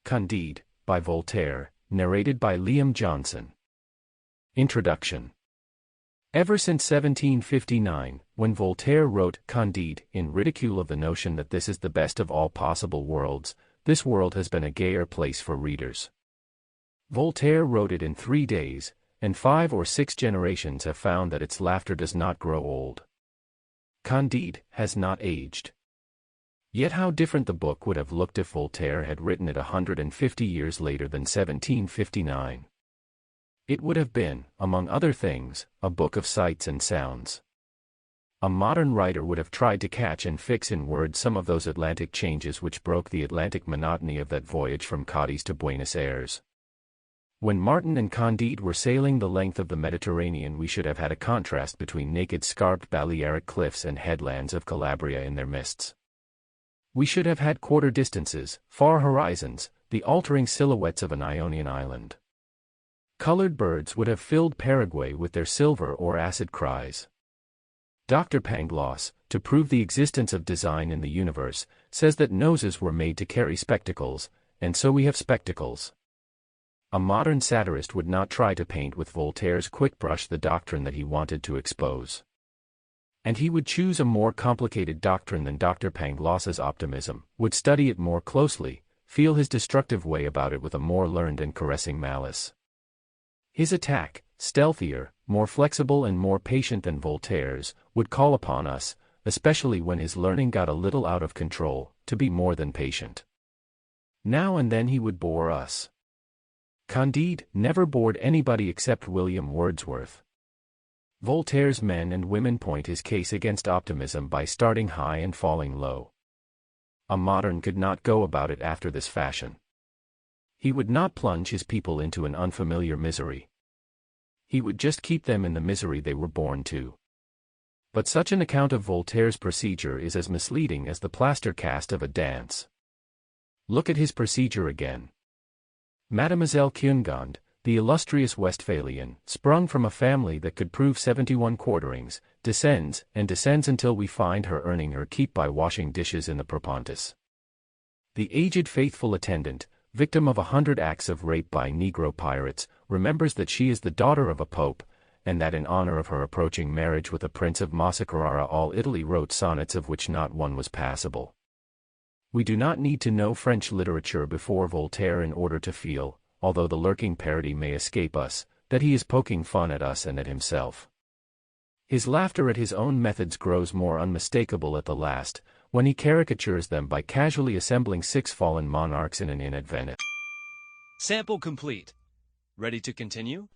Candide, by Voltaire, narrated by Liam Johnson. Introduction. Ever since 1759, when Voltaire wrote Candide in ridicule of the notion that this is the best of all possible worlds, this world has been a gayer place for readers. Voltaire wrote it in 3 days, and 5 or 6 generations have found that its laughter does not grow old. Candide has not aged. Yet how different the book would have looked if Voltaire had written it 150 years later than 1759. It would have been, among other things, a book of sights and sounds. A modern writer would have tried to catch and fix in words some of those Atlantic changes which broke the Atlantic monotony of that voyage from Cadiz to Buenos Aires. When Martin and Candide were sailing the length of the Mediterranean, we should have had a contrast between naked scarped Balearic cliffs and headlands of Calabria in their mists. We should have had quarter distances, far horizons, the altering silhouettes of an Ionian island. Colored birds would have filled Paraguay with their silver or acid cries. Dr. Pangloss, to prove the existence of design in the universe, says that noses were made to carry spectacles, and so we have spectacles. A modern satirist would not try to paint with Voltaire's quick brush the doctrine that he wanted to expose. And he would choose a more complicated doctrine than Dr. Pangloss's optimism, would study it more closely, feel his destructive way about it with a more learned and caressing malice. His attack, stealthier, more flexible and more patient than Voltaire's, would call upon us, especially when his learning got a little out of control, to be more than patient. Now and then he would bore us. Candide never bored anybody except William Wordsworth. Voltaire's men and women point his case against optimism by starting high and falling low. A modern could not go about it after this fashion. He would not plunge his people into an unfamiliar misery. He would just keep them in the misery they were born to. But such an account of Voltaire's procedure is as misleading as the plaster cast of a dance. Look at his procedure again. Mademoiselle Kungand, the illustrious Westphalian, sprung from a family that could prove 71 quarterings, descends and descends until we find her earning her keep by washing dishes in the Propontis. The aged faithful attendant, victim of 100 acts of rape by Negro pirates, remembers that she is the daughter of a pope, and that in honor of her approaching marriage with a prince of Massa Carrara all Italy wrote sonnets of which not one was passable. We do not need to know French literature before Voltaire in order to feel, although the lurking parody may escape us, that he is poking fun at us and at himself. His laughter at his own methods grows more unmistakable at the last, when he caricatures them by casually assembling 6 fallen monarchs in an inn at Venice. Sample complete. Ready to continue?